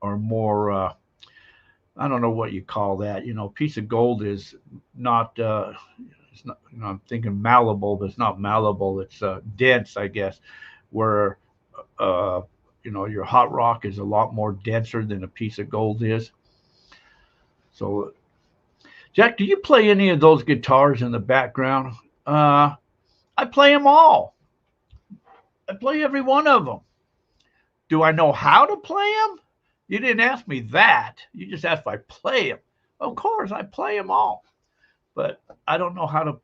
more, I don't know what you call that. Piece of gold is not, it's not. I'm thinking malleable, but it's not malleable. It's dense, I guess. Where, your hot rock is a lot more denser than a piece of gold is. So, Jack, do you play any of those guitars in the background? I play them all. I play every one of them. Do I know how to play them? You didn't ask me that. You just asked if I play them. Of course, I play them all. But I don't know how to.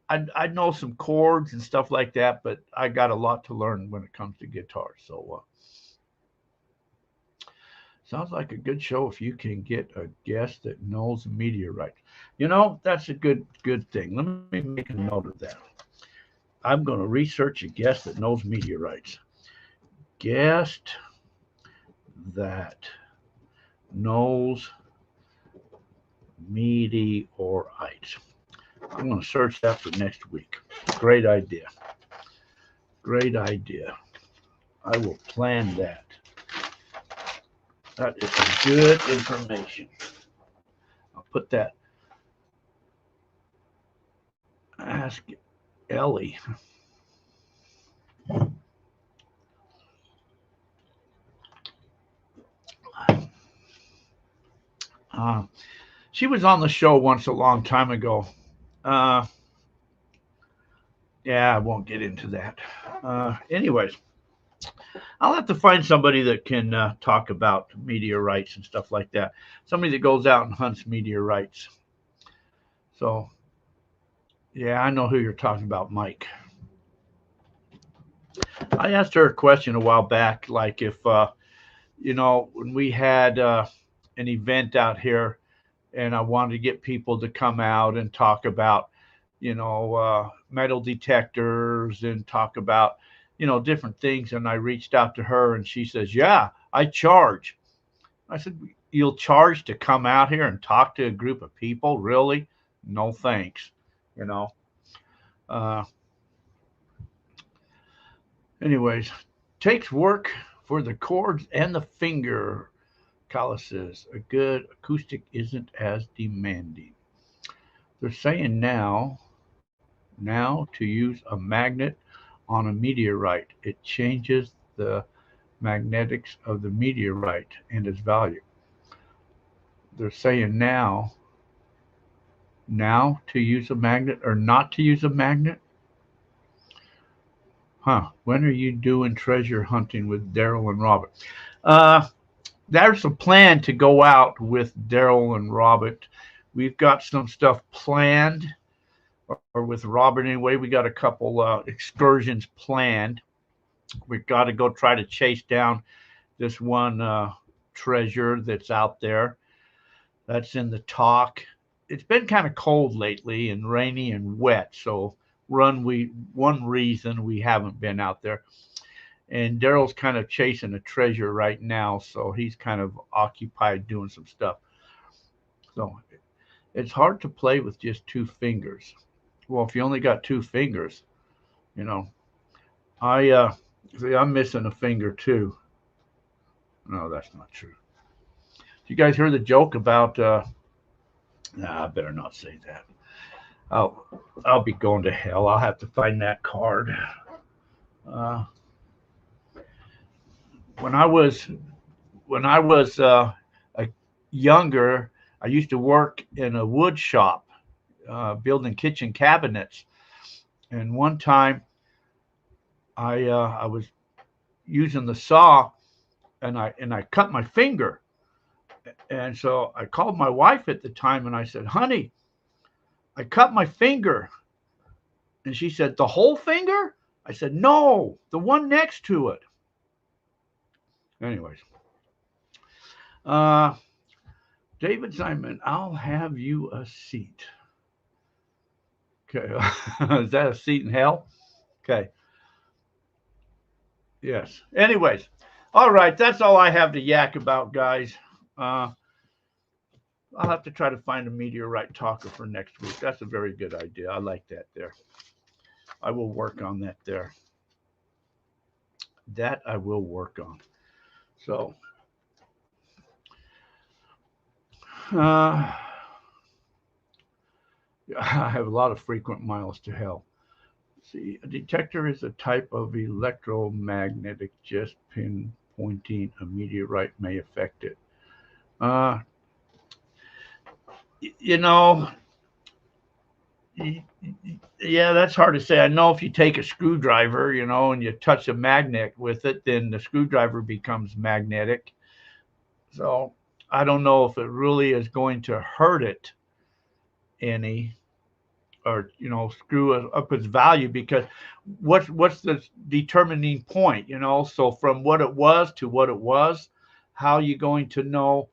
I know some chords and stuff like that, but I got a lot to learn when it comes to guitar. So sounds like a good show if you can get a guest that knows meteorite. That's a good thing. Let me make a note of that. I'm going to research a guest that knows meteorites. Guest that knows meteorites. I'm going to search that for next week. Great idea. Great idea. I will plan that. That is some good information. I'll put that. Ask Ellie. She was on the show once a long time ago. Uh, yeah, I won't get into that. Anyways, I'll have to find somebody that can talk about meteorites and stuff like that. Somebody that goes out and hunts meteorites. So, yeah, I know who you're talking about, Mike. I asked her a question a while back, like if, when we had an event out here and I wanted to get people to come out and talk about, metal detectors and talk about, different things. And I reached out to her and she says, yeah, I charge. I said, you'll charge to come out here and talk to a group of people? Really? No, thanks. Uh, anyways, takes work for the chords and the finger. Kala says, a good acoustic isn't as demanding. They're saying now to use a magnet on a meteorite. It changes the magnetics of the meteorite and its value. They're saying now to use a magnet or not to use a magnet? Huh. When are you doing treasure hunting with Daryl and Robert? There's a plan to go out with Daryl and Robert. We've got some stuff planned, or with Robert anyway. We got a couple excursions planned. We've got to go try to chase down this one treasure that's out there. That's in the talk. It's been kind of cold lately and rainy and wet, so one reason we haven't been out there. And Daryl's kind of chasing a treasure right now, so he's kind of occupied doing some stuff. So it's hard to play with just two fingers. Well, if you only got two fingers, I see I'm missing a finger too. No, that's not true. You guys heard the joke about? Nah, I better not say that. I'll be going to hell. I'll have to find that card. When I was a younger, I used to work in a wood shop, building kitchen cabinets. And one time, I was using the saw, and I cut my finger. And so I called my wife at the time, and I said, "Honey, I cut my finger." And she said, "The whole finger?" I said, "No, the one next to it." Anyways, David Simon, I'll have you a seat. Okay, is that a seat in hell? Okay. Yes. Anyways, all right. That's all I have to yak about, guys. I'll have to try to find a meteorite talker for next week. That's a very good idea. I like that there. I will work on that there. That I will work on. So, I have a lot of frequent miles to hell. See, a detector is a type of electromagnetic, just pinpointing a meteorite may affect it. Uh, you know, yeah, that's hard to say. I know if you take a screwdriver, and you touch a magnet with it, then the screwdriver becomes magnetic. So I don't know if it really is going to hurt it any, or screw up its value, because what's the determining point? So from what it was to what it was, how are you going to know?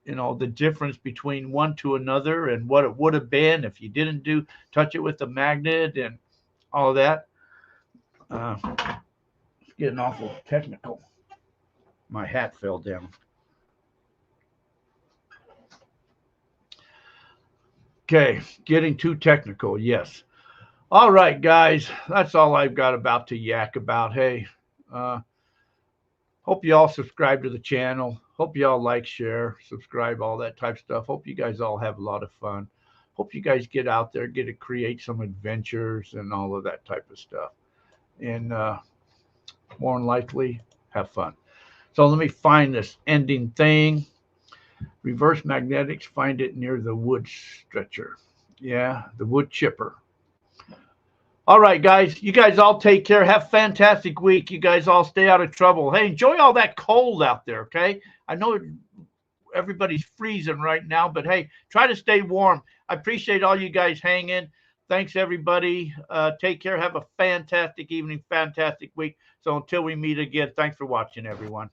The difference between one to another and what it would have been if you didn't touch it with the magnet and all that. It's getting awful technical. My hat fell down. Okay, getting too technical. Yes. All right, guys, that's all I've got about to yak about. Hey, hope you all subscribe to the channel. Hope you all like, share, subscribe, all that type of stuff. Hope you guys all have a lot of fun. Hope you guys get out there, get to create some adventures and all of that type of stuff. And more than likely, have fun. So let me find this ending thing. Reverse magnetics, find it near the wood stretcher. Yeah, the wood chipper. All right, guys. You guys all take care. Have a fantastic week. You guys all stay out of trouble. Hey, enjoy all that cold out there, okay? I know everybody's freezing right now, but hey, try to stay warm. I appreciate all you guys hanging. Thanks, everybody. Take care. Have a fantastic evening, fantastic week. So until we meet again, thanks for watching, everyone.